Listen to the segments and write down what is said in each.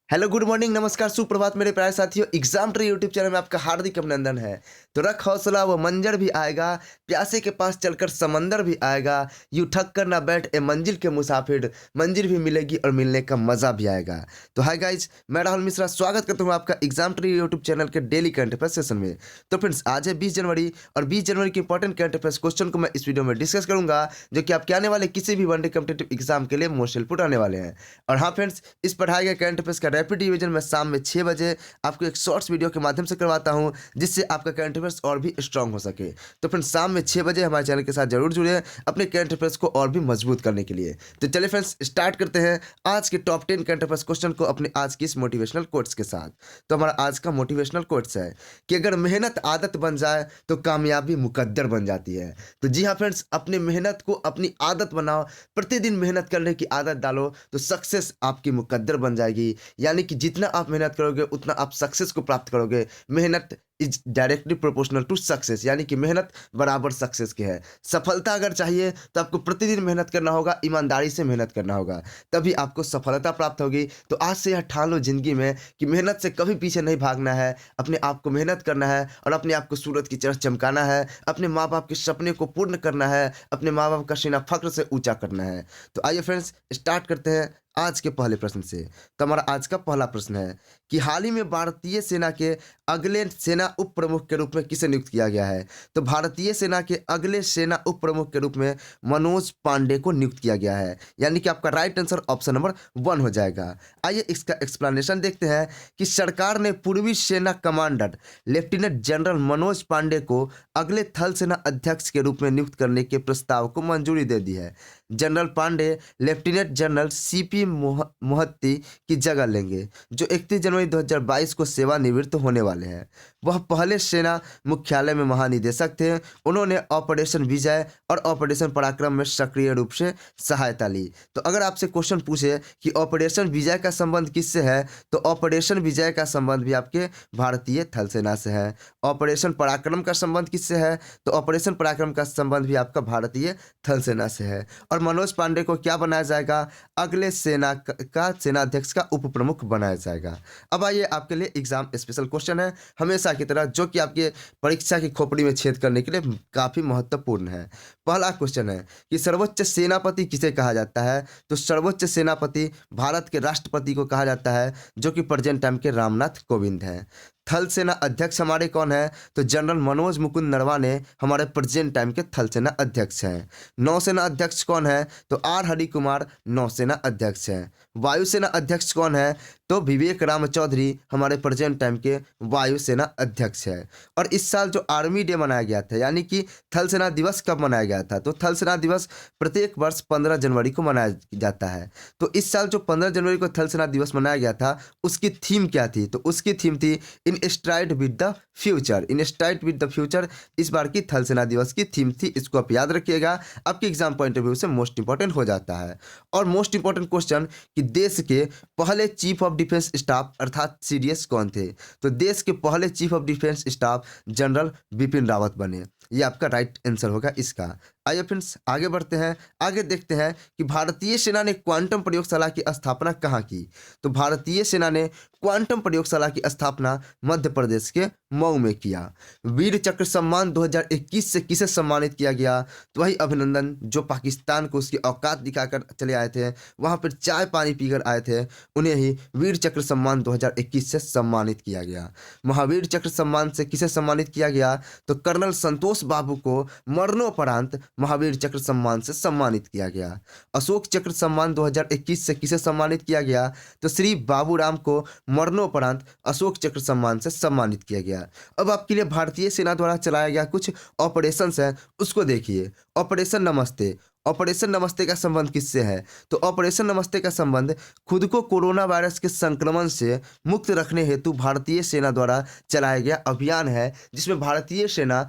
Hello, good morning, नमस्कार, सुप्रभात मेरे प्यारे साथियों। एग्जाम ट्री यूट्यूब चैनल में आपका हार्दिक अभिनंदन है। तो रख हौसला, वो मंजर भी आएगा, प्यासे के पास चलकर समंदर भी आएगा। यूं थक कर ना बैठ ए मंजिल के मुसाफिर, मंजिल भी मिलेगी और मिलने का मजा भी आएगा। तो हाय गाइज, मैं राहुल मिश्रा स्वागत करता हूँ आपका एग्जाम ट्री यूट्यूब चैनल के डेली करंट अफेयर्स सेशन में। तो फ्रेंड्स, आज है 20 जनवरी और 20 जनवरी के इंपॉर्टेंट करंट अफेयर्स क्वेश्चन को मैं इस वीडियो में डिस्कस करूंगा, जो कि आपके आने वाले किसी भी वनडे कॉम्पिटिटिव एग्जाम के लिए मोस्ट हेल्पफुल आने वाले हैं। और हाँ फ्रेंड्स, इस पढ़ाए गए करंट अफेयर्स का रैपिड रिवीजन मैं शाम में 6 बजे आपको एक शॉर्ट्स वीडियो के माध्यम से करवाता हूं, जिससे आपका करंट अफेयर्स और भी स्ट्रांग हो सके। तो फ्रेंड्स, शाम में 6 बजे हमारे चैनल के साथ जरूर जुड़े अपने करंट अफेयर्स को और भी मजबूत करने के लिए। तो चलिए फ्रेंड्स, स्टार्ट करते हैं आज के टॉप 10 करंट अफेयर्स क्वेश्चन को अपने आज की इस मोटिवेशनल कोट्स के साथ। तो हमारा आज का मोटिवेशनल कोट्स है कि अगर मेहनत आदत बन जाए तो कामयाबी मुकद्दर बन जाती है। तो जी हाँ फ्रेंड्स, अपनी मेहनत को अपनी आदत बनाओ, प्रतिदिन मेहनत करने की आदत डालो, तो सक्सेस आपकी मुकद्दर बन जाएगी। यानी कि जितना आप मेहनत करोगे उतना आप सक्सेस को प्राप्त करोगे। मेहनत is directly proportional to success, यानी कि मेहनत बराबर सक्सेस के है। सफलता अगर चाहिए तो आपको प्रतिदिन मेहनत करना होगा, ईमानदारी से मेहनत करना होगा, तभी आपको सफलता प्राप्त होगी। तो आज से यह ठान लो जिंदगी में कि मेहनत से कभी पीछे नहीं भागना है, अपने आप को मेहनत करना है और अपने आप को सूरज की तरह चमकाना है, अपने माँ बाप के सपने को पूर्ण करना है, अपने माँ बाप का सीना फख्र से ऊंचा करना है। तो आइए फ्रेंड्स, स्टार्ट करते हैं आज के पहले प्रश्न से। तो हमारा आज का पहला प्रश्न है कि हाल ही में भारतीय सेना के अगले सेना उप प्रमुख के रूप में किसे नियुक्त किया गया है। तो भारतीय सेना के अगले सेना उप प्रमुख के रूप में मनोज पांडे को नियुक्त किया गया है, यानी कि आपका राइट आंसर ऑप्शन नंबर 1 हो जाएगा। आइए इसका एक्सप्लेनेशन देखते हैं कि सरकार ने पूर्वी सेना commander lieutenant general Manoj Pandey को अगले थल सेना अध्यक्ष के रूप में नियुक्त करने के प्रस्ताव को मंजूरी दे दी है। General Pande lieutenant general CP Mohatti की जगह लेंगे, जो 31 जनवरी 2022 को सेवानिवृत्त होने वाले हैं। वह पहले सेना मुख्यालय में महानिदेशक थे। उन्होंने ऑपरेशन विजय और ऑपरेशन पराक्रम में सक्रिय रूप से सहायता ली। तो अगर आपसे क्वेश्चन पूछे कि ऑपरेशन विजय का संबंध किससे है, तो ऑपरेशन विजय का संबंध भी आपके भारतीय थल सेना से है। ऑपरेशन पराक्रम का संबंध किससे है, तो ऑपरेशन पराक्रम का संबंध भी आपका भारतीय थल सेना से है। और मनोज पांडे को क्या बनाया जाएगा, अगले सेना का सेनाध्यक्ष का उप प्रमुख बनाया जाएगा। अब आइए आपके लिए एग्जाम स्पेशल क्वेश्चन है, हमेशा की तरह, जो कि आपके परीक्षा की खोपड़ी में छेद करने के लिए काफी महत्वपूर्ण है। पहला क्वेश्चन है कि सर्वोच्च सेनापति किसे कहा जाता है। तो सर्वोच्च सेनापति भारत के राष्ट्रपति को कहा जाता है, जो कि प्रेजेंट टाइम के रामनाथ कोविंद हैं। थल सेना अध्यक्ष हमारे कौन है, तो जनरल मनोज मुकुंद नरवाने हमारे प्रेजेंट टाइम के थल सेना अध्यक्ष हैं। नौसेना अध्यक्ष कौन है, तो आर हरि कुमार नौसेना अध्यक्ष हैं। वायुसेना अध्यक्ष कौन है, तो विवेक राम चौधरी हमारे प्रेजेंट टाइम के वायुसेना अध्यक्ष है। और इस साल जो आर्मी डे मनाया गया था, यानी कि थल सेना दिवस कब मनाया गया था, तो थल सेना दिवस प्रत्येक वर्ष 15 जनवरी को मनाया जाता है। तो इस साल जो 15 जनवरी को थल सेना दिवस मनाया गया था, उसकी थीम क्या थी, तो उसकी थीम थी in stride with the future. In stride with the future इस बार की थल सेना दिवस की थीम थी। इसको आप याद रखिएगा, आपके एग्जाम पॉइंट ऑफ व्यू से मोस्ट इंपॉर्टेंट हो जाता है। और मोस्ट इंपॉर्टेंट क्वेश्चन कि देश के पहले चीफ ऑफ डिफेंस स्टाफ अर्थात सीडीएस कौन थे, तो देश के पहले chief of defence staff general Bipin Rawat बने। ये आपका राइट आंसर होगा इसका। आइए फ्रेंड्स, आगे बढ़ते हैं, आगे देखते हैं कि भारतीय सेना ने क्वांटम प्रयोगशाला की स्थापना कहाँ की। तो भारतीय सेना ने क्वांटम प्रयोगशाला की स्थापना मध्य प्रदेश के मऊ में किया। वीर चक्र सम्मान 2021 से किसे सम्मानित किया गया, तो वही अभिनंदन जो पाकिस्तान को उसकी औकात दिखाकर चले आए थे, वहां पर चाय पानी पीकर आए थे, उन्हें ही वीर चक्र सम्मान 2021 से सम्मानित किया गया। महावीर चक्र सम्मान से किसे सम्मानित किया गया, तो कर्नल संतोष बाबू को मरणोपरांत महावीर चक्र सम्मान से सम्मानित किया गया। अशोक चक्र सम्मान 2021 से किसे सम्मानित किया गया, तो श्री बाबूराम को मरणोपरांत अशोक चक्र सम्मान से सम्मानित किया गया। अब आपके लिए भारतीय सेना द्वारा चलाया गया कुछ ऑपरेशंस है, उसको देखिए। ऑपरेशन नमस्ते, ऑपरेशन नमस्ते का संबंध किससे है, तो ऑपरेशन नमस्ते का संबंध खुद को कोरोना वायरस के संक्रमण से मुक्त रखने हेतु भारतीय सेना द्वारा चलाया गया अभियान है, जिसमें भारतीय सेना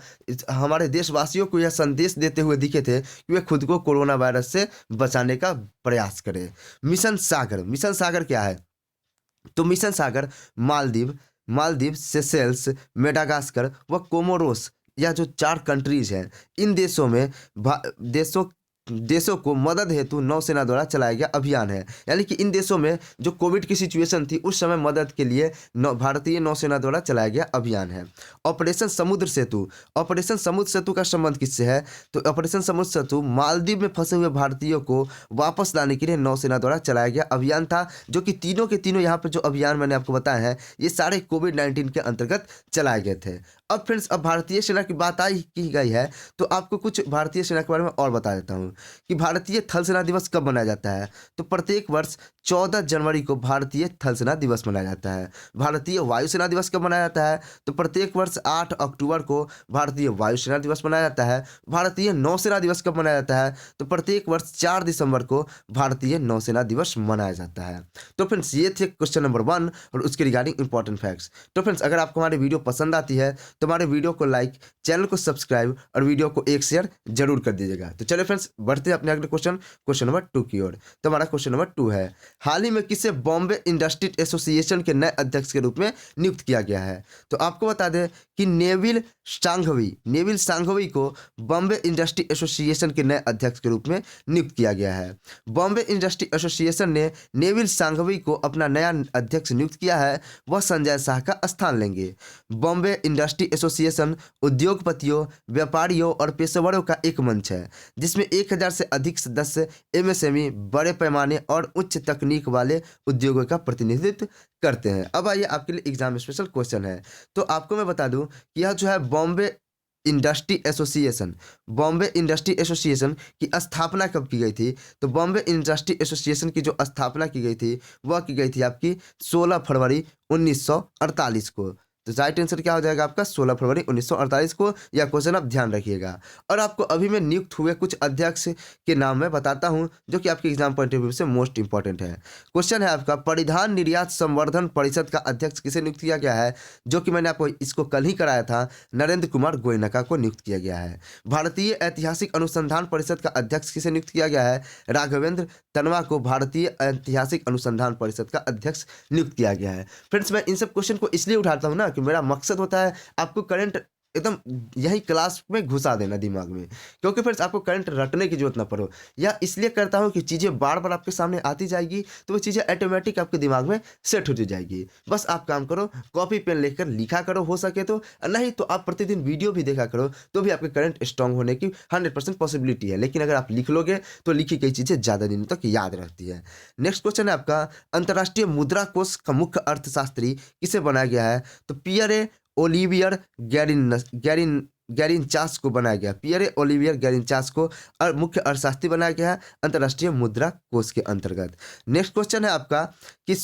हमारे देशवासियों को यह संदेश देते हुए दिखे थे कि वे खुद को कोरोना वायरस से बचाने का प्रयास करें। मिशन सागर, मिशन सागर क्या है, तो मिशन सागर मालदीव सेशेल्स, मेडागास्कर व कोमोरोस, यह जो 4 कंट्रीज हैं, इन देशों में देशों देशों को मदद हेतु नौसेना द्वारा चलाया गया अभियान है। यानी कि इन देशों में जो कोविड की सिचुएशन थी उस समय मदद के लिए भारतीय नौसेना द्वारा चलाया गया अभियान है। ऑपरेशन समुद्र सेतु, ऑपरेशन समुद्र सेतु का संबंध किससे है? तो ऑपरेशन समुद्र सेतु मालदीव में फंसे हुए भारतीयों को वापस लाने के लिए नौसेना द्वारा चलाया गया अभियान था, जो कि तीनों के तीनों यहाँ पर जो अभियान मैंने आपको बताया है ये सारे कोविड-19 के अंतर्गत चलाए गए थे। अब फ्रेंड्स, अब भारतीय सेना की बात आई की गई है तो आपको कुछ भारतीय सेना के बारे में और बता देता हूँ कि भारतीय थल सेना दिवस कब मनाया जाता है। तो प्रत्येक वर्ष 14 जनवरी को भारतीय थल सेना दिवस मनाया जाता है। भारतीय वायुसेना दिवस कब मनाया जाता है? तो प्रत्येक वर्ष 8 अक्टूबर को भारतीय वायुसेना दिवस मनाया जाता है। भारतीय नौसेना दिवस कब मनाया जाता है? तो प्रत्येक वर्ष 4 दिसंबर को भारतीय नौसेना दिवस मनाया जाता है। तो फ्रेंड्स, ये थे क्वेश्चन नंबर 1 और उसके रिगार्डिंग इंपॉर्टेंट फैक्ट्स। तो फ्रेंड्स, अगर आपको हमारी वीडियो पसंद आती है तो हमारे वीडियो को लाइक, चैनल को सब्सक्राइब और वीडियो को एक शेयर जरूर कर दीजिएगा। तो चलिए फ्रेंड्स, बढ़ते हैं अपने अगले क्वेश्चन नंबर 2 की ओर। तो हमारा क्वेश्चन नंबर 2 है, हाल ही में किसे बॉम्बे इंडस्ट्री एसोसिएशन के नए अध्यक्ष के रूप में नियुक्त किया गया है? तो आपको बता दें कि नेविल सांघवी को बॉम्बे इंडस्ट्री एसोसिएशन के नए अध्यक्ष के रूप में नियुक्त किया गया है। बॉम्बे इंडस्ट्री एसोसिएशन ने नेविल सांघवी को अपना नया अध्यक्ष नियुक्त किया है। वह संजय शाह का स्थान लेंगे। बॉम्बे इंडस्ट्री एसोसिएशन उद्योगपतियों, व्यापारियों और पेशेवरों का एक मंच है जिसमें 1000 से अधिक सदस्य एमएसएमई, बड़े पैमाने और उच्च तकनीक वाले उद्योगों का प्रतिनिधित्व करते हैं। अब आइए आपके लिए एग्जाम स्पेशल क्वेश्चन है। तो आपको मैं बता दूं कि यह जो है बॉम्बे इंडस्ट्री एसोसिएशन की स्थापना कब की गई थी? तो बॉम्बे इंडस्ट्री एसोसिएशन की जो स्थापना की गई थी वह की गई थी आपकी 16 फरवरी 1948 को। तो राइट आंसर क्या हो जाएगा आपका? 16 फरवरी 1948 को। यह क्वेश्चन आप ध्यान रखिएगा। और आपको अभी में नियुक्त हुए कुछ अध्यक्ष के नाम मैं बताता हूं जो कि आपके एग्जाम पॉइंट ऑफ व्यू से मोस्ट इंपॉर्टेंट है। क्वेश्चन है आपका, परिधान निर्यात संवर्धन परिषद का अध्यक्ष किसे नियुक्त किया गया है? जो कि मैंने आपको इसको कल ही कराया था, नरेंद्र कुमार गोयनका को नियुक्त किया गया है। भारतीय ऐतिहासिक अनुसंधान परिषद का अध्यक्ष किसे नियुक्त किया गया है? राघवेंद्र तनवा को भारतीय ऐतिहासिक अनुसंधान परिषद का अध्यक्ष नियुक्त किया गया है। फ्रेंड्स, मैं इन सब क्वेश्चन को इसलिए उठाता हूँ ना कि मेरा मकसद होता है आपको करंट एकदम यही क्लास में घुसा देना दिमाग में, क्योंकि फिर आपको करंट रटने की जरूरत ना पड़ो। या इसलिए करता हूँ कि चीज़ें बार बार आपके सामने आती जाएगी तो वो चीज़ें ऑटोमेटिक आपके दिमाग में सेट होती जाएगी। बस आप काम करो, कॉपी पेन लेकर लिखा करो हो सके तो, नहीं तो आप प्रतिदिन वीडियो भी देखा करो तो भी आपके करंट स्ट्रांग होने की 100% पॉसिबिलिटी है। लेकिन अगर आप लिख लोगे तो लिखी गई चीज़ें ज़्यादा दिनों तक याद रहती है। नेक्स्ट क्वेश्चन है आपका, अंतर्राष्ट्रीय मुद्रा कोष का मुख्य अर्थशास्त्री किसे बनाया गया है? तो पियरे ओलिवियर गैरिनचास को बनाया गया। पियरे ओलिवियर गैरिनचास को मुख्य अर्थशास्त्री बनाया गया है अंतर्राष्ट्रीय मुद्रा कोष के अंतर्गत। नेक्स्ट क्वेश्चन है आपका कि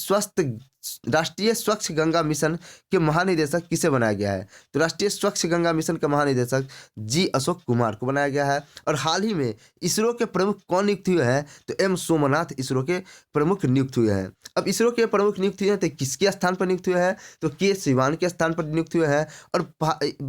राष्ट्रीय स्वच्छ गंगा मिशन के महानिदेशक किसे बनाया गया है? तो राष्ट्रीय स्वच्छ गंगा मिशन का महानिदेशक जी अशोक कुमार को बनाया गया है। और हाल ही में इसरो के प्रमुख कौन नियुक्त हुए हैं? तो एम सोमनाथ इसरो के प्रमुख नियुक्त हुए हैं। अब इसरो के प्रमुख नियुक्त हुए हैं तो किसके स्थान पर नियुक्त हुए हैं? तो के सिवान के स्थान पर नियुक्त हुए हैं। और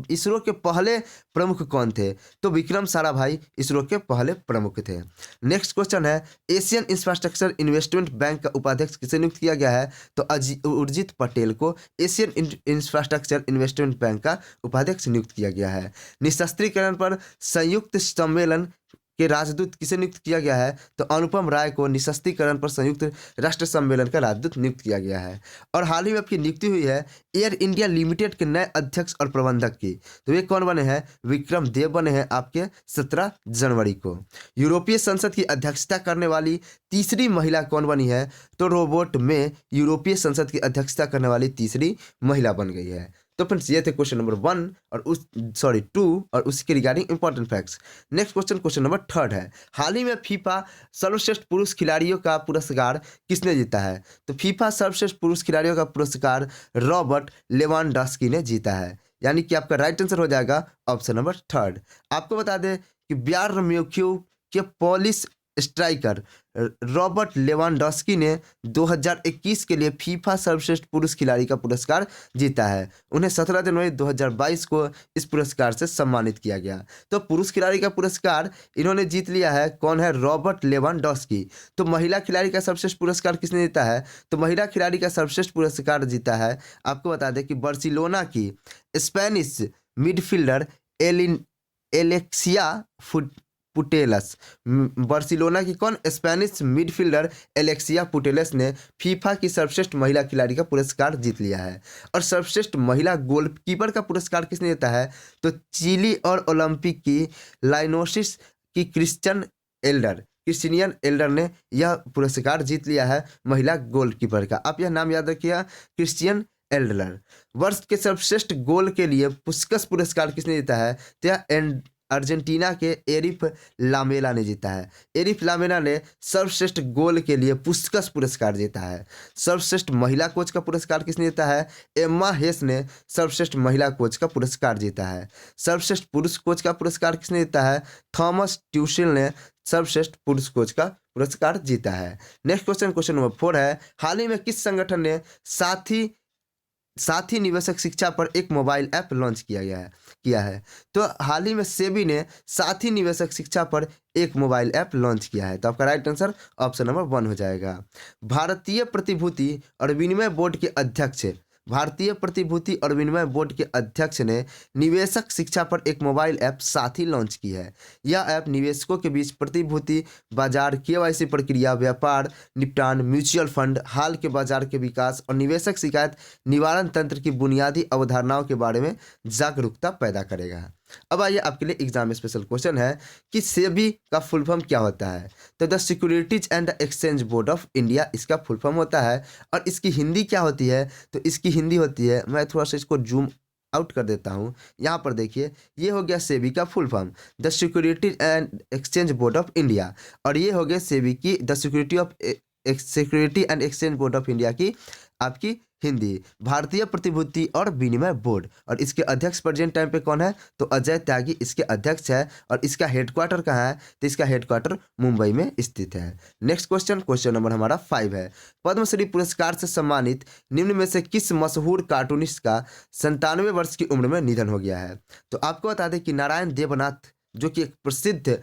इसरो के पहले प्रमुख कौन थे? तो विक्रम साराभाई इसरो के पहले प्रमुख थे। नेक्स्ट क्वेश्चन है, एशियन इंफ्रास्ट्रक्चर इन्वेस्टमेंट बैंक का उपाध्यक्ष किसे नियुक्त किया गया है? तो उर्जित पटेल को एशियन इंफ्रास्ट्रक्चर इन्वेस्टमेंट बैंक का उपाध्यक्ष नियुक्त किया गया है। निशस्त्रीकरण पर संयुक्त सम्मेलन के राजदूत किसे नियुक्त किया गया है? तो अनुपम राय को निशस्त्रीकरण पर संयुक्त राष्ट्र सम्मेलन का राजदूत नियुक्त किया गया है। और हाल ही में आपकी नियुक्ति हुई है एयर इंडिया लिमिटेड के नए अध्यक्ष और प्रबंधक की। तो ये कौन बने हैं? विक्रम देव बने हैं आपके 17 जनवरी को। यूरोपीय संसद की अध्यक्षता करने वाली तीसरी महिला कौन बनी है? तो रोबोट में यूरोपीय संसद की अध्यक्षता करने वाली तीसरी महिला बन गई है। तो फ्रेंड्स, ये थे क्वेश्चन नंबर 1 और 2 और उसके regarding important facts. Next question number 3 है, हाल ही में फीफा सर्वश्रेष्ठ पुरुष खिलाड़ियों का पुरस्कार किसने जीता है? तो फीफा सर्वश्रेष्ठ पुरुष खिलाड़ियों का पुरस्कार रॉबर्ट लेवांडोव्स्की ने जीता है। यानी कि आपका राइट आंसर हो जाएगा ऑप्शन नंबर 3। आपको बता दें कि बायर म्यूनिख के पोलिश स्ट्राइकर रॉबर्ट लेवांडोव्स्की ने 2021 के लिए फीफा सर्वश्रेष्ठ पुरुष खिलाड़ी का पुरस्कार जीता है। उन्हें 17 जनवरी 2022 को इस पुरस्कार से सम्मानित किया गया। तो पुरुष खिलाड़ी का पुरस्कार इन्होंने जीत लिया है। कौन है? Robert Lewandowski. तो महिला खिलाड़ी का सर्वश्रेष्ठ पुरस्कार किसने जीता है? तो महिला खिलाड़ी का सर्वश्रेष्ठ पुरस्कार जीता है, आपको बता दें कि बार्सिलोना की Spanish midfielder Alexia Putellas. Barcelona की कौन? स्पेनिश मिडफील्डर एलेक्सिया पुटेलस ने फीफा की सर्वश्रेष्ठ महिला खिलाड़ी का पुरस्कार जीत लिया है। और सर्वश्रेष्ठ महिला गोलकीपर का पुरस्कार किसने जीता है? तो चिली और ओलंपिक की लाइनोसिस की क्रिस्टियन एल्डर ने यह पुरस्कार जीत लिया है महिला गोलकीपर का। आप यह नाम याद रखिएगा, क्रिस्टियन एल्डर। वर्ष के सर्वश्रेष्ठ गोल के लिए पुस्कस पुरस्कार किसने जीता है? तो यह अर्जेंटीना के एरिफ लामेला ने जीता है। एरिफ लामेला ने सर्वश्रेष्ठ गोल के लिए पुस्कस पुरस्कार जीता है। सर्वश्रेष्ठ महिला कोच का पुरस्कार किसने जीता है? एम्मा हेस ने सर्वश्रेष्ठ महिला कोच का पुरस्कार जीता है। सर्वश्रेष्ठ पुरुष कोच का पुरस्कार किसने जीता है? थॉमस ट्यूशिल ने सर्वश्रेष्ठ पुरुष कोच का पुरस्कार जीता है। नेक्स्ट क्वेश्चन, क्वेश्चन नंबर 4 है, हाल ही में किस संगठन ने साथी निवेशक शिक्षा पर एक मोबाइल ऐप लॉन्च किया है? तो हाल ही में सेबी ने साथी निवेशक शिक्षा पर एक मोबाइल ऐप लॉन्च किया है। तो आपका राइट आंसर ऑप्शन नंबर 1 हो जाएगा। भारतीय प्रतिभूति और विनिमय बोर्ड के अध्यक्ष ने निवेशक शिक्षा पर एक मोबाइल ऐप साथी लॉन्च की है। यह ऐप निवेशकों के बीच प्रतिभूति बाजार, केवाईसी प्रक्रिया, व्यापार निपटान, म्यूचुअल फंड, हाल के बाजार के विकास और निवेशक शिकायत निवारण तंत्र की बुनियादी अवधारणाओं के बारे में जागरूकता पैदा करेगा। अब आइए आपके लिए एग्जाम स्पेशल क्वेश्चन है कि सेबी का फुल फॉर्म क्या होता है? तो the securities and exchange board of India इसका फुल फॉर्म होता है। और इसकी हिंदी क्या होती है? तो इसकी हिंदी होती है, मैं थोड़ा सा इसको जूम आउट कर देता हूँ। यहाँ पर देखिए, ये हो गया सेबी का full form, the securities and exchange board of India. और ये हो गया सेबी की the security and exchange board of India की आपकी हिंदी, भारतीय प्रतिभूति और विनिमय बोर्ड। और इसके अध्यक्ष प्रेजेंट टाइम पे कौन है? तो अजय त्यागी इसके अध्यक्ष है। और इसका हेडक्वार्टर कहाँ है? तो इसका हेडक्वार्टर मुंबई में स्थित है। नेक्स्ट क्वेश्चन, क्वेश्चन नंबर हमारा 5 है, पद्मश्री पुरस्कार से सम्मानित निम्न में से किस मशहूर कार्टूनिस्ट का 97 वर्ष की उम्र में निधन हो गया है? तो आपको बता दें कि नारायण देवनाथ जो कि एक प्रसिद्ध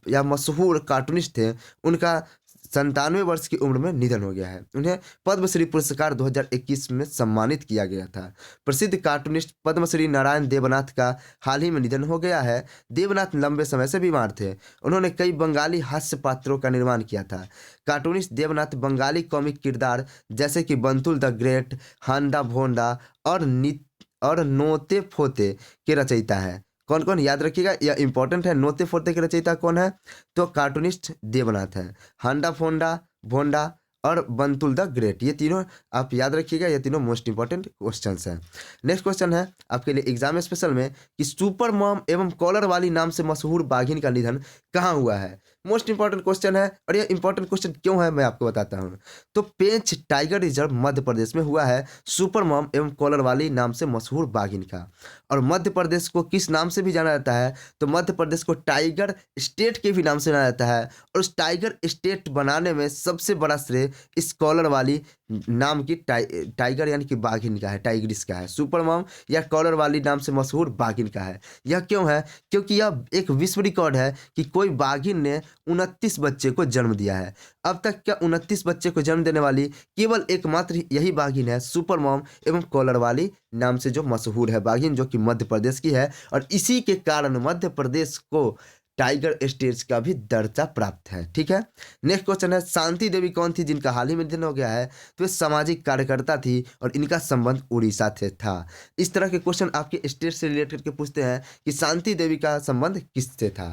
या मशहूर कार्टूनिस्ट थे, उनका 97 वर्ष की उम्र में निधन हो गया है। उन्हें पद्मश्री पुरस्कार 2021 में सम्मानित किया गया था। प्रसिद्ध कार्टूनिस्ट पद्मश्री नारायण देवनाथ का हाल ही में निधन हो गया है। देवनाथ लंबे समय से बीमार थे। उन्होंने कई बंगाली हास्य पात्रों का निर्माण किया था। कार्टूनिस्ट देवनाथ बंगाली कॉमिक किरदार जैसे कि बंतुल द ग्रेट, हांडा भोंडा और नोते फोते के रचयिता है। कौन कौन याद रखिएगा, यह इंपॉर्टेंट है। नोते फोते के रचयिता कौन है? तो कार्टूनिस्ट देवनाथ है। हांडा फोंडा भोंडा और बंतुल द ग्रेट, ये तीनों आप याद रखिएगा, ये तीनों मोस्ट इंपॉर्टेंट क्वेश्चंस हैं। नेक्स्ट क्वेश्चन है आपके लिए एग्जाम स्पेशल में कि सुपर मॉम एवं कॉलर वाली नाम से मशहूर बाघिन का निधन कहाँ हुआ है? मोस्ट इंपॉर्टेंट क्वेश्चन है। और ये इंपॉर्टेंट क्वेश्चन क्यों है मैं आपको बताता हूँ। तो पेंच टाइगर रिजर्व मध्य प्रदेश में हुआ है सुपर मॉम एवं कॉलर वाली नाम से मशहूर बाघिन का। और मध्य प्रदेश को किस नाम से भी जाना जाता है? तो मध्य प्रदेश को टाइगर स्टेट के भी नाम से जाना जाता है। और उस टाइगर स्टेट बनाने में सबसे बड़ा श्रेय इस कॉलर वाली नाम की टाइगर यानी कि बाघिन का है, टाइग्रिस का है। सुपर मॉम या कॉलर वाली नाम से मशहूर बाघिन का है। यह क्यों है? क्योंकि यह एक विश्व रिकॉर्ड है कि कोई बाघिन ने 29 बच्चे को जन्म दिया है। अब तक क्या 29 बच्चे को जन्म देने वाली केवल एकमात्र यही बाघिन है, सुपर मॉम एवं कॉलर वाली नाम से जो मशहूर है बाघिन, जो कि मध्य प्रदेश की है। और इसी के कारण मध्य प्रदेश को टाइगर स्टेट का भी दर्जा प्राप्त है। ठीक है। नेक्स्ट क्वेश्चन है, शांति देवी कौन थी जिनका हाल ही में निधन हो गया है? तो ये सामाजिक कार्यकर्ता थी और इनका संबंध उड़ीसा से था। इस तरह के क्वेश्चन आपके स्टेट से रिलेटेड करके पूछते हैं कि शांति देवी का संबंध किससे था।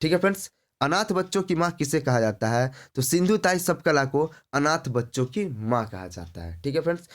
ठीक है फ्रेंड्स। अनाथ बच्चों की माँ किसे कहा जाता है? तो सिंधु ताई सबकला को अनाथ बच्चों की माँ कहा जाता है। ठीक है फ्रेंड्स।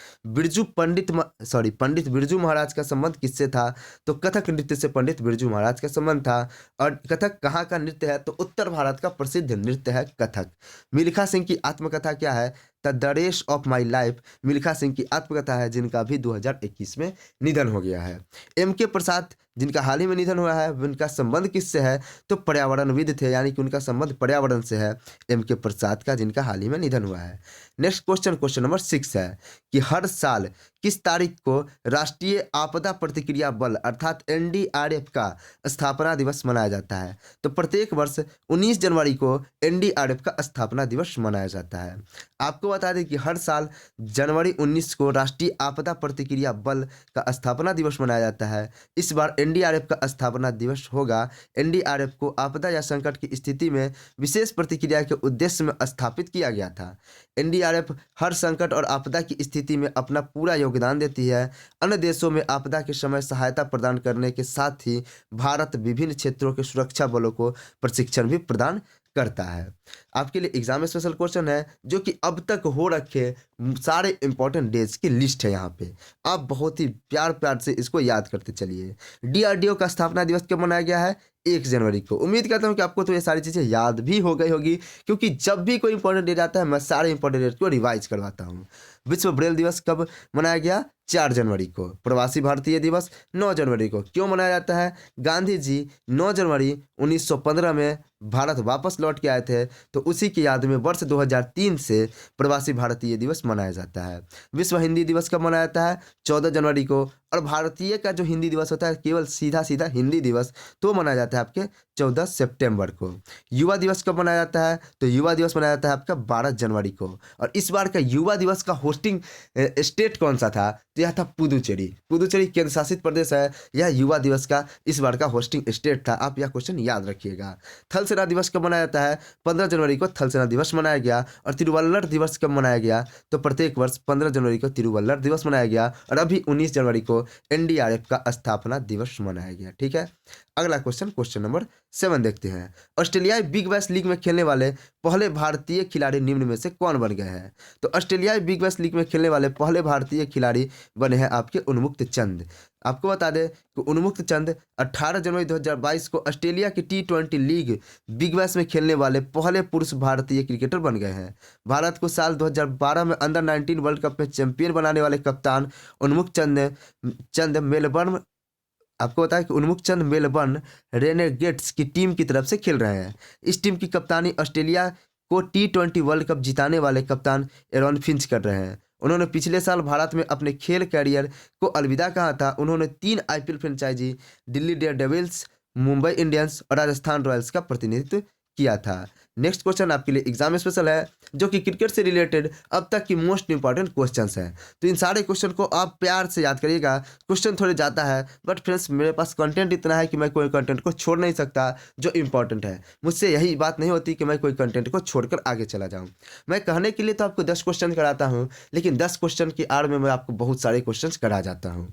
पंडित बिरजू महाराज का संबंध किससे था? तो कथक नृत्य से पंडित बिरजू महाराज का संबंध था। और कथक कहाँ का नृत्य है? तो उत्तर भारत का प्रसिद्ध नृत्य है कथक। मिल्खा सिंह की आत्मकथा क्या है? The race of my life Milkha Singh की आत्मकथा है, जिनका भी 2021 में निधन हो गया है। M.K. प्रसाद जिनका हाल ही में निधन हुआ है, उनका संबंध किससे है? तो पर्यावरणविद थे, यानी कि उनका संबंध पर्यावरण से है M.K. प्रसाद का, जिनका हाल ही में निधन हुआ है। नेक्स्ट क्वेश्चन, क्वेश्चन नंबर 6 है कि हर साल किस तारीख को राष्ट्रीय आपदा प्रतिक्रिया बल अर्थात NDRF का स्थापना दिवस मनाया जाता है? तो प्रत्येक वर्ष 19 जनवरी को NDRF का स्थापना दिवस मनाया जाता है। आपको बता दें कि हर साल जनवरी 19 को राष्ट्रीय आपदा प्रतिक्रिया बल का स्थापना दिवस मनाया जाता है। इस बार एनडीआरएफ का स्थापना दिवस होगा। एनडीआरएफ को आपदा या संकट की स्थिति में विशेष प्रतिक्रिया के उद्देश्य में स्थापित किया गया था। एनडीआरएफ हर संकट और आपदा की स्थिति में अपना पूरा योगदान देती है। अन्य देशों में आपदा के समय सहायता प्रदान करने के साथ ही भारत विभिन्न क्षेत्रों के सुरक्षा बलों को प्रशिक्षण भी प्रदान करता है। आपके लिए एग्जाम स्पेशल क्वेश्चन है जो कि अब तक हो रखे सारे इंपॉर्टेंट डेज की लिस्ट है। यहाँ पे आप बहुत ही प्यार प्यार से इसको याद करते चलिए। डीआरडीओ का स्थापना दिवस कब मनाया गया है? 1 जनवरी को। उम्मीद करता हूँ कि आपको तो ये सारी चीज़ें याद भी हो गई होगी, क्योंकि जब भी कोई इंपॉर्टेंट डेट आता है मैं सारे इंपॉर्टेंट डेट को रिवाइज करवाता हूँ। विश्व ब्रेल दिवस कब मनाया गया? 4 जनवरी को। प्रवासी भारतीय दिवस 9 जनवरी को। क्यों मनाया जाता है? गांधी जी 9 जनवरी 1915 में भारत वापस लौट के आए थे, तो उसी की याद में वर्ष 2003 से प्रवासी भारतीय दिवस मनाया जाता है। विश्व हिंदी दिवस कब मनाया जाता है? 14 जनवरी को। और भारतीय का जो हिंदी दिवस होता है, केवल सीधा सीधा हिंदी दिवस, तो मनाया जाता है आपके 14 सितंबर को। युवा दिवस कब मनाया जाता है? तो युवा दिवस मनाया जाता है आपका 12 जनवरी को। और इस बार का युवा दिवस का होस्टिंग स्टेट कौन सा था? तो यह था पुदुचेरी। पुदुचेरी केंद्र शासित प्रदेश है। यह युवा दिवस का इस बार का होस्टिंग स्टेट था। आप यह क्वेश्चन याद रखिएगा। थल सेना दिवस कब मनाया जाता है? 15 जनवरी को थल सेना दिवस मनाया गया। और तिरुवल्लर दिवस कब मनाया गया? तो प्रत्येक वर्ष 15 जनवरी को तिरुवल्लर दिवस मनाया गया। और अभी 19 जनवरी को एनडीआरएफ का स्थापना दिवस मनाया गया। ठीक है, अगला क्वेश्चन नंबर 7 देखते हैं। ऑस्ट्रेलियाई बिग बैश लीग में खेलने वाले पहले भारतीय खिलाड़ी निम्न में से कौन बन गए हैं? तो ऑस्ट्रेलियाई बिग बैश लीग में खेलने वाले पहले भारतीय खिलाड़ी बने हैं आपके उन्मुक्त चंद। आपको बता दें कि उन्मुक्त चंद 18 जनवरी 2022 को ऑस्ट्रेलिया की T20 लीग बिग बैश में खेलने वाले पहले पुरुष भारतीय क्रिकेटर बन गए हैं। भारत को साल 2012 में अंडर 19 वर्ल्ड कप में चैंपियन बनाने वाले कप्तान उन्मुक्त चंद मेलबर्न, आपको बता है कि उन्मुक्त चंद मेलबर्न रेनेगेट्स की टीम की तरफ से खेल रहे हैं। इस टीम की कप्तानी ऑस्ट्रेलिया को T20 वर्ल्ड कप जिताने वाले कप्तान एरॉन फिंच कर रहे हैं। उन्होंने पिछले साल भारत में अपने खेल कैरियर को अलविदा कहा था। उन्होंने 3 IPL franchise Delhi Daredevils, Mumbai Indians और राजस्थान रॉयल्स का प्रतिनिधित्व किया था। नेक्स्ट क्वेश्चन आपके लिए एग्जाम स्पेशल है जो कि क्रिकेट से रिलेटेड अब तक की मोस्ट इंपॉर्टेंट क्वेश्चंस हैं। तो इन सारे क्वेश्चन को आप प्यार से याद करिएगा। क्वेश्चन थोड़े जाता है, बट फ्रेंड्स मेरे पास कंटेंट इतना है कि मैं कोई कंटेंट को छोड़ नहीं सकता जो इंपॉर्टेंट है। मुझसे यही बात नहीं होती कि मैं कोई कंटेंट को छोड़कर आगे चला जाऊँ। मैं कहने के लिए तो आपको 10 क्वेश्चन कराता हूँ, लेकिन 10 क्वेश्चन की आड़ में मैं आपको बहुत सारे क्वेश्चन करा जाता हूँ।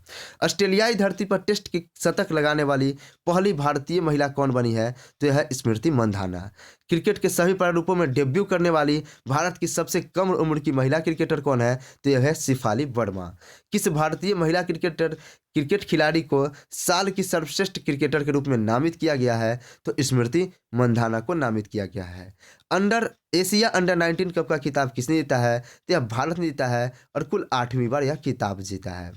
ऑस्ट्रेलियाई धरती पर टेस्ट की शतक लगाने वाली पहली भारतीय महिला कौन बनी है? तो यह है स्मृति मंधाना। क्रिकेट के सभी प्रारूपों में डेब्यू करने वाली भारत की सबसे कम उम्र की महिला क्रिकेटर कौन है? तो यह है शिफाली वर्मा। किस भारतीय महिला क्रिकेट खिलाड़ी को साल की सर्वश्रेष्ठ क्रिकेटर के रूप में नामित किया गया है? तो स्मृति मंधाना को नामित किया गया है। एशिया अंडर 19 कप का खिताब किसने जीता है? तो यह भारत ने जीता है और कुल 8वीं बार यह खिताब जीता है।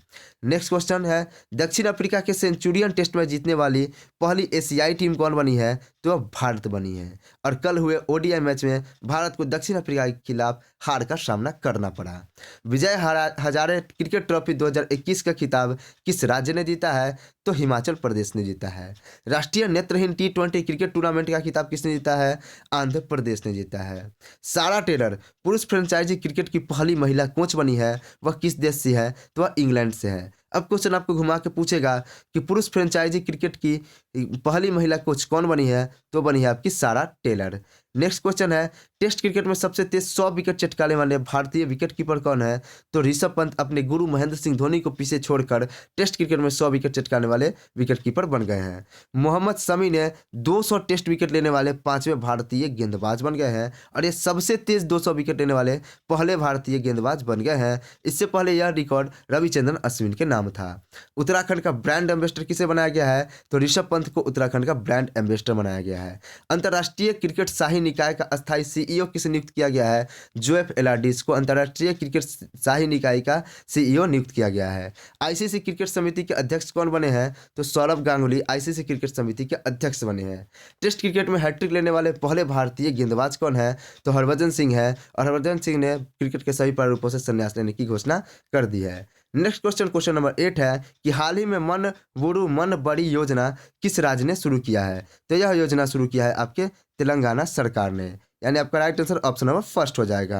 नेक्स्ट क्वेश्चन है, दक्षिण अफ्रीका के सेंचुरियन टेस्ट में जीतने वाली पहली एशियाई टीम कौन बनी है? तो वह भारत बनी है। और कल हुए ओडीआई मैच में भारत को दक्षिण अफ्रीका के खिलाफ हार का सामना करना पड़ा। विजय हजारे क्रिकेट ट्रॉफी 2021 का खिताब किस राज्य ने जीता है? तो हिमाचल प्रदेश ने जीता है। राष्ट्रीय नेत्रहीन T20 क्रिकेट टूर्नामेंट का खिताब किसने जीता है? आंध्र प्रदेश ने जीता है। सारा टेलर पुरुष फ्रेंचाइजी क्रिकेट की पहली महिला कोच बनी है, वह किस देश से है? तो वह इंग्लैंड से है। अब क्वेश्चन आपको घुमा के पूछेगा कि पुरुष फ्रेंचाइजी क्रिकेट की पहली महिला कोच कौन बनी है? तो बनी है आपकी सारा टेलर। नेक्स्ट क्वेश्चन है, टेस्ट क्रिकेट में सबसे तेज 100 विकेट चटकाने वाले भारतीय विकेट कीपर कौन है? तो ऋषभ पंत अपने गुरु महेंद्र सिंह धोनी को पीछे छोड़कर टेस्ट क्रिकेट में 100 विकेट चटकाने वाले विकेट कीपर बन गए हैं। मोहम्मद शमी ने 200 टेस्ट विकेट लेने वाले 5वें भारतीय गेंदबाज बन गए हैं और ये सबसे तेज 200 विकेट लेने वाले पहले भारतीय गेंदबाज बन गए हैं। इससे पहले यह रिकॉर्ड रविचंद्रन अश्विन के नाम था। उत्तराखंड का ब्रांड एम्बेसडर किसे बनाया गया है? तो ऋषभ पंत को उत्तराखंड का ब्रांड एम्बेसडर बनाया गया है। अंतर्राष्ट्रीय क्रिकेट शाही निकाय का अस्थायी सीईओ किसे नियुक्त किया गया है? जोएफ एलार्डिस को अंतर्राष्ट्रीय क्रिकेट शाही निकाय का सीईओ नियुक्त किया गया है। आईसीसी क्रिकेट समिति के अध्यक्ष कौन बने हैं? तो सौरव गांगुली आईसीसी क्रिकेट समिति के अध्यक्ष बने हैं। टेस्ट क्रिकेट में हैट्रिक लेने वाले पहले भारतीय गेंदबाज कौन है? तो हरभजन सिंह है और हरभजन सिंह ने क्रिकेट के सभी प्रारूपों से संन्यास लेने की घोषणा कर दी है। नेक्स्ट क्वेश्चन नंबर 8 है कि हाल ही में मन गुरु मन बड़ी योजना किस राज्य ने शुरू किया है? तो यह योजना शुरू किया है आपके तेलंगाना सरकार ने। यानी आपका right answer option number first हो जाएगा।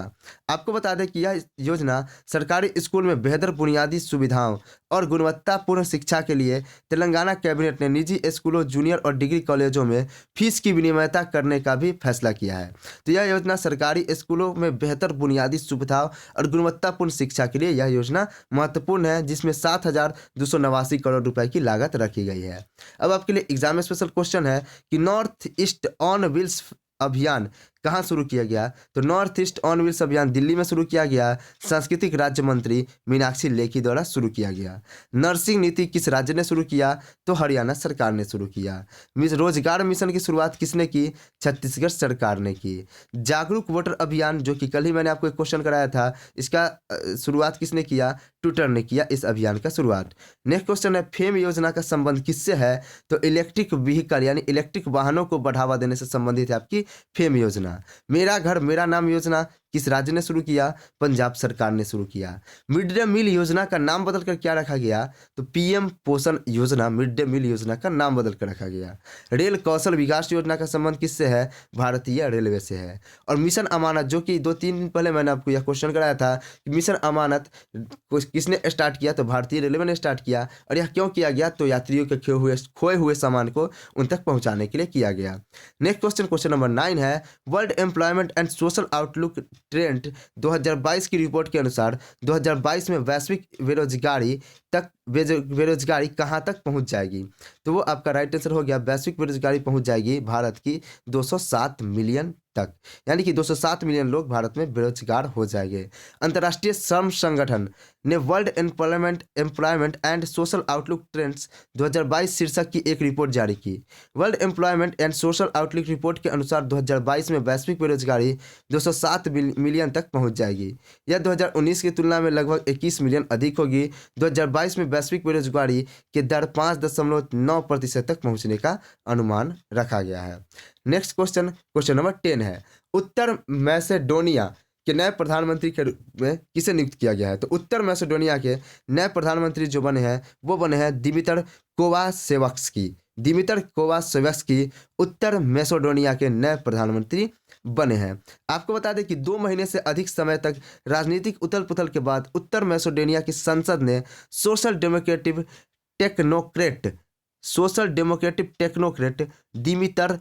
आपको बता दें कि यह योजना सरकारी स्कूल में बेहतर बुनियादी सुविधाओं और गुणवत्तापूर्ण शिक्षा के लिए तेलंगाना कैबिनेट ने निजी स्कूलों, जूनियर और डिग्री कॉलेजों में फीस की विनिमयता करने का भी फैसला किया है। तो यह योजना सरकारी स्कूलों में बेहतर बुनियादी सुविधाओं और गुणवत्तापूर्ण शिक्षा के लिए यह योजना महत्वपूर्ण है, जिसमें 7,289 करोड़ रुपए की लागत रखी गई है। अब आपके लिए एग्जाम स्पेशल क्वेश्चन है कि नॉर्थ ईस्ट ऑन व्हील्स अभियान कहाँ शुरू किया गया? तो नॉर्थ ईस्ट ऑन व्हील्स अभियान दिल्ली में शुरू किया गया। सांस्कृतिक राज्य मंत्री मीनाक्षी लेखी द्वारा शुरू किया गया। नर्सिंग नीति किस राज्य ने शुरू किया? तो हरियाणा सरकार ने शुरू किया। रोजगार मिशन की शुरुआत किसने की? छत्तीसगढ़ सरकार ने की। जागरूक वोटर अभियान, जो कि कल ही मैंने आपको एक क्वेश्चन कराया था, इसका शुरुआत किसने किया? ट्विटर ने किया इस अभियान का शुरुआत। नेक्स्ट क्वेश्चन है, फेम योजना का संबंध किससे है? तो इलेक्ट्रिक व्हीकल यानी इलेक्ट्रिक वाहनों को बढ़ावा देने से संबंधित है आपकी फेम योजना। मेरा घर मेरा नाम योजना किस राज्य ने शुरू किया? पंजाब सरकार ने शुरू किया। मिड डे मील योजना का नाम बदलकर क्या रखा गया? तो पीएम पोषण योजना मिड डे मील योजना का नाम बदलकर रखा गया। रेल कौशल विकास योजना का संबंध किससे है? भारतीय रेलवे से है। और मिशन अमानत, जो कि 2-3 दिन पहले मैंने आपको यह क्वेश्चन कराया था कि मिशन अमानत किसने स्टार्ट किया? तो भारतीय रेलवे ने स्टार्ट किया। और यह क्यों किया गया? तो यात्रियों के खोए हुए सामान को उन तक पहुंचाने के लिए किया गया। नेक्स्ट क्वेश्चन, क्वेश्चन नंबर 9 है, world employment and social outlook trend 2022 की रिपोर्ट के अनुसार 2022 में वैश्विक बेरोजगारी कहां तक पहुंच जाएगी? तो वो आपका राइट आंसर हो गया, वैश्विक बेरोजगारी पहुंच जाएगी भारत की 207 मिलियन तक, यानी कि 207 मिलियन लोग भारत में बेरोजगार हो जाएंगे। अंतर्राष्ट्रीय श्रम संगठन ने world employment and social outlook trends 2022 शीर्षक की एक रिपोर्ट जारी की। World employment and social outlook report के अनुसार 2022 में वैश्विक बेरोजगारी 207 मिलियन तक पहुंच जाएगी। यह 2019 की तुलना में लगभग 21 मिलियन अधिक होगी। 2022 में वैश्विक बेरोजगारी की दर 5.9% तक पहुंचने का अनुमान रखा गया है। नेक्स्ट क्वेश्चन, क्वेश्चन नंबर 10 है, उत्तर मैसेडोनिया के नए प्रधानमंत्री के रूप में किसे नियुक्त किया गया है? तो उत्तर मैसेडोनिया के नए प्रधानमंत्री जो बने हैं वो बने हैं दिमितर कोवासेव्स्की। दिमितर कोवासेव्स्की उत्तर मैसेडोनिया के नए प्रधानमंत्री बने हैं। आपको बता दें कि 2 महीने से अधिक समय तक राजनीतिक उथल पुथल के बाद उत्तर मैसेडोनिया की संसद ने सोशल डेमोक्रेटिक टेक्नोक्रेट दिमितर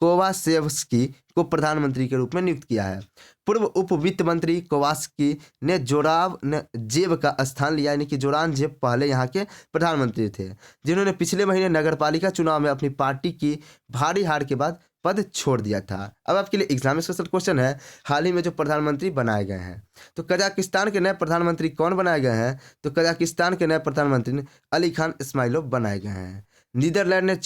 कोवासेव्स्की को प्रधानमंत्री के रूप में नियुक्त किया है। पूर्व उप वित्त मंत्री कोवास्की ने जोरानजेव का स्थान लिया, यानी कि जोरानजेव पहले यहाँ के प्रधानमंत्री थे, जिन्होंने पिछले महीने नगरपालिका चुनाव में अपनी पार्टी की भारी हार के बाद पद छोड़ दिया था। अब आपके लिए एग्जाम स्पेशल क्वेश्चन है, हाल ही में जो प्रधानमंत्री बनाए गए हैं, तो कजाकिस्तान के नए प्रधानमंत्री कौन बनाए गए हैं? तो कजाकिस्तान के नए प्रधानमंत्री अली खान इस्माइलोव बनाए गए हैं। नीदरलैंड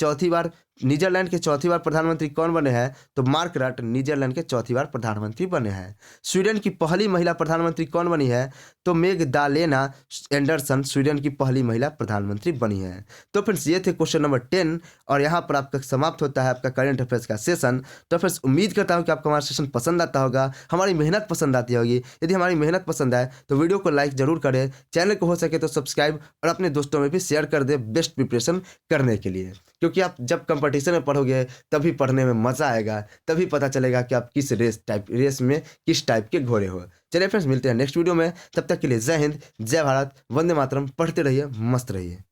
के चौथी बार प्रधानमंत्री कौन बने हैं? तो मार्क रट नीदरलैंड के चौथी बार प्रधानमंत्री बने हैं। स्वीडन की पहली महिला प्रधानमंत्री कौन बनी है? तो मेगदालेना एंडरसन स्वीडन की पहली महिला प्रधानमंत्री बनी है। तो फ्रेंड्स, ये थे क्वेश्चन नंबर 10 और यहाँ पर आपका समाप्त होता है आपका करंट अफेयर्स का सेशन। तो फ्रेंड्स, उम्मीद करता हूँ कि आपको हमारा सेशन पसंद आता होगा, हमारी मेहनत पसंद आती होगी। यदि हमारी मेहनत पसंद आए तो वीडियो को लाइक जरूर करें, चैनल को हो सके तो सब्सक्राइब और अपने दोस्तों में भी शेयर कर दें बेस्ट प्रिपरेशन करने के लिए, क्योंकि आप जब कंपटीशन में पढ़ोगे तभी पढ़ने में मजा आएगा, तभी पता चलेगा कि आप किस रेस में किस टाइप के घोड़े हो। चलिए फ्रेंड्स, मिलते हैं नेक्स्ट वीडियो में, तब तक के लिए जय हिंद, जय भारत, वंदे मातरम। पढ़ते रहिए, मस्त रहिए।